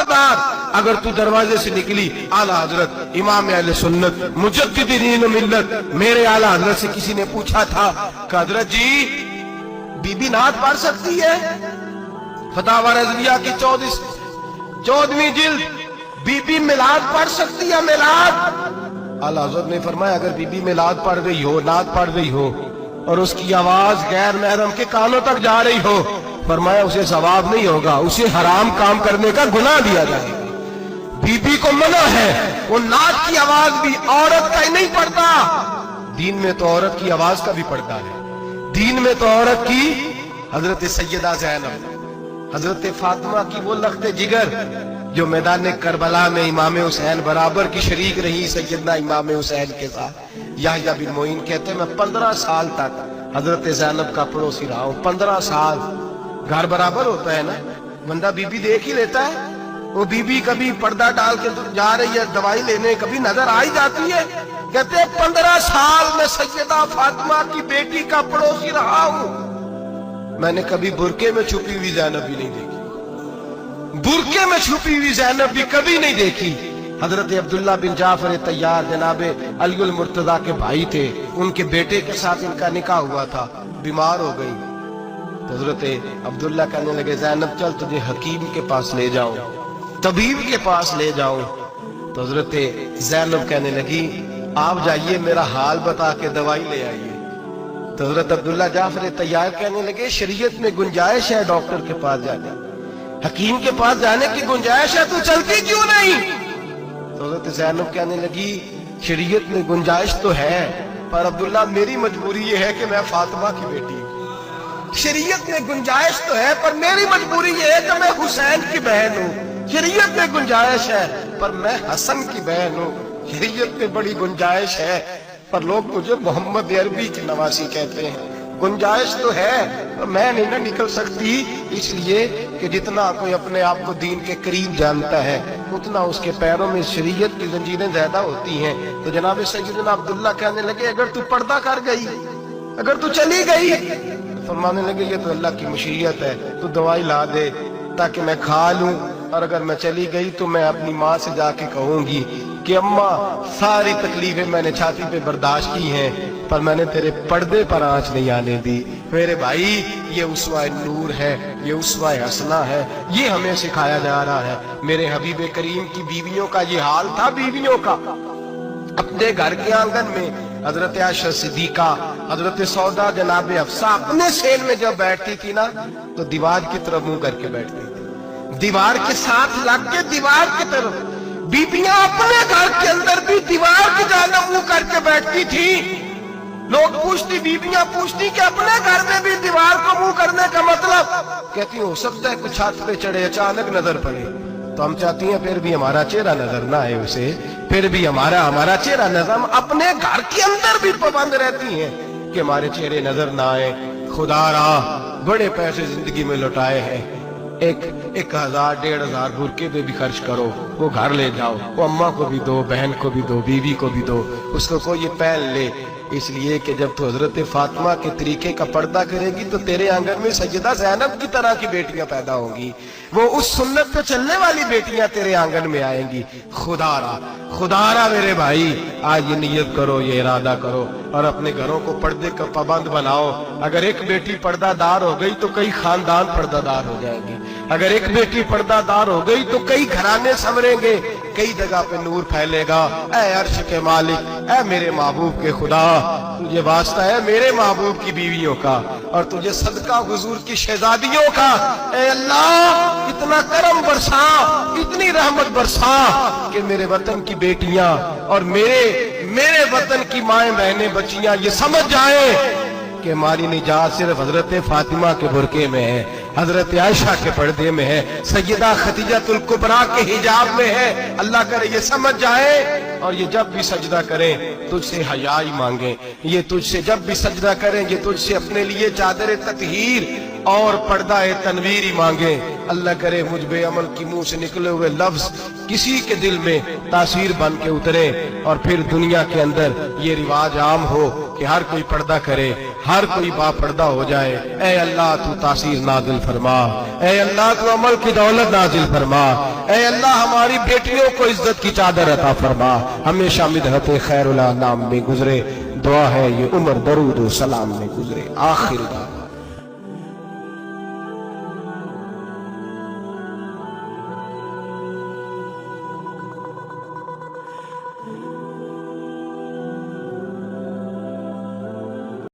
खबरदार अगर तू दरवाजे से निकली आला हजरत इमाम अहले सुन्नत मुजद्दिद दीन मिल्लत मेरे आला हजरत से किसी ने पूछा था कि हजरत जी बीबी नात पढ़ सकती है? फतावा रज़विया की 14वीं जिल्द, बीबी मिलाद पढ़ सकती है? मिलाद। आला हजरत ने फरमाया अगर बीबी मिलाद पढ़ रही हो, नात पढ़ रही हो और उसकी आवाज गैर महरम के कानों तक जा रही हो, फरमाया उसे सवाब नहीं होगा, उसे हराम काम करने का गुनाह दिया जाएगा। बीबी को मना है, वो नात की आवाज भी औरत का ही नहीं पड़ता, दीन में तो औरत की आवाज का भी पड़ता है। दीन में तो औरत की, हजरत सैयदा ज़ैनब, हजरत फातिमा की वो लख्ते जिगर जो मैदान करबला में इमाम हुसैन बराबर की शरीक रही सैयदना इमाम हुसैन के साथ। याह्या बिन मोइन कहते मैं 15 साल तक हजरत ज़ैनब का पड़ोसी रहा हूं। 15 साल। घर बराबर होता है ना, बंदा बीबी देख ही लेता है। वो बीबी कभी पर्दा डाल के जा रही है दवाई लेने, कभी नजर आ ही जाती है। कहते 15 साल में सैयदा फातिमा की बेटी का पड़ोसी रहा हूं, मैंने कभी बुरके में छुपी हुई ज़ैनब भी नहीं देखी। बुरके में छुपी हुई ज़ैनब भी कभी नहीं देखी। हजरत अब्दुल्ला बिन जाफर तैयार जनाबे अलीउल मुर्तजा के भाई थे, उनके बेटे के साथ इनका निकाह हुआ था, बीमार हो गई तो हजरत अब्दुल्ला कहने लगे ज़ैनब चल तुझे हकीम के पास ले जाऊं, तबीब के पास ले जाऊं। तो हजरत ज़ैनब कहने लगी आप जाइए मेरा हाल बता के दवाई ले आइए। तो हजरत अब्दुल्ला जाफर तैयार कहने लगे शरीयत में गुंजाइश है डॉक्टर के पास जाने, हकीम के पास जाने की गुंजाइश है, तू चलती क्यों नहीं? तो हजरत ज़ैनब कहने लगी शरीयत में गुंजाइश तो है पर अब्दुल्ला मेरी मजबूरी ये है कि मैं फातिमा की बेटी हूं। शरीयत में गुंजाइश तो है पर मेरी मजबूरी ये है कि मैं हुसैन की बहन हूँ। शरीयत में गुंजाइश है पर मैं हसन की बहन हूँ। शरीयत में बड़ी गुंजाइश है पर लोग मुझे मोहम्मद अरबी की नवासी कहते हैं। गुंजाइश तो है पर मैं नहीं ना निकल सकती, इसलिए कि जितना कोई अपने आप को दीन के करीब जानता है उतना उसके पैरों में शरीयत की जंजीरें ज्यादा होती हैं। तो जनाब सैयदना अब्दुल्ला कहने लगे अगर तू पर्दा कर गई, अगर तू चली गई, फरमाने लगे ये तो अल्लाह की मशीयत है, तू दवाई ला दे ताकि मैं खा लूं, और अगर मैं चली गई तो मैं अपनी माँ से जाके कहूंगी कि अम्मा सारी तकलीफें मैंने छाती पे बर्दाश्त की हैं पर मैंने तेरे पर्दे पर आंच नहीं आने दी। मेरे भाई ये उसवा नूर है, ये उसवा हसना है, ये हमें सिखाया जा रहा है। मेरे हबीब करीम की बीवियों का ये हाल था। बीवियों का अपने घर के आंगन में हजरत आयशा सिद्दीका, हजरत सौदा, जनाब हफ्सा अपने सेल में जब बैठती थी ना तो दीवार की तरफ मुंह करके बैठती थी, दीवार के साथ लग के दीवार की तरफ। बीबियां अपने घर के अंदर भी दीवार की जानब मुंह करके बैठती थी। लोग पूछती, बीबियां पूछती कि अपने घर में भी दीवार को मुंह करने का मतलब? कहती हो सकता है कुछ छत पे चढ़े अचानक नजर पड़े तो हम चाहती हैं फिर भी हमारा चेहरा नजर ना आए उसे, फिर भी हमारा चेहरा नजर। हम अपने घर के अंदर भी पाबंद रहती हैं कि हमारे चेहरे नजर ना आए। खुदा रा बड़े पैसे जिंदगी में लुटाए हैं, 1000 1500 बुरके पे भी खर्च करो, वो घर ले जाओ, वो अम्मा को भी दो, बहन को भी दो, बीवी को भी दो, उसको कोई ये पहन ले। इसलिए कि जब तो हजरत फातिमा के तरीके का पर्दा करेगी तो तेरे आंगन में सैयदा ज़ैनब की तरह की बेटियां पैदा होंगी, वो उस सुन्नत पे चलने वाली बेटियां तेरे आंगन में आएंगी। खुदारा मेरे भाई आज ये नियत करो, ये इरादा करो और अपने घरों को पर्दे का पाबंद बनाओ। अगर एक बेटी पर्दादार हो गई तो कई खानदान पर्दादार हो जाएंगे, अगर एक बेटी पर्दादार हो गई तो कई घराने संवरेंगे, कई जगह पे नूर फैलेगा। ऐ अर्श के मालिक, ऐ मेरे महबूब के खुदा, तुझे वास्ता है मेरे महबूब की बीवियों का और तुझे सदका हुजूर की शहजादियों का। ऐ अल्लाह इतना करम बरसा, इतनी रहमत बरसा कि मेरे वतन की बेटियां और मेरे वतन की माएं बहनें बच्चियां ये समझ जाए कि हमारी निजात सिर्फ हजरत फातिमा के बुरके में है, हजरत आयशा के पर्दे में है, सैयदा खदीजातुल कुबरा के हिजाब में है। अल्लाह करे ये समझ जाए और ये जब भी सजदा करें तुझसे हयाई मांगे, ये तुझसे जब भी सजदा करें ये तुझसे अपने लिए चादर ततहीर और पर्दा तनवीर ही मांगे। अल्लाह करे मुझ बेअमल की मुंह से निकले हुए लफ्ज किसी के दिल में तासीर बन के उतरे और फिर दुनिया के अंदर ये रिवाज आम हो कि हर कोई पर्दा करे ہر کوئی باپردہ ہو جائے. اے اللہ تو تاثیر نازل فرما, اے اللہ تو عمل کی دولت نازل فرما, اے اللہ ہماری بیٹیوں کو عزت کی چادر عطا فرما, ہمیشہ مدحت خیر الانام میں گزرے. دعا ہے یہ عمر درود و سلام میں گزرے. آخر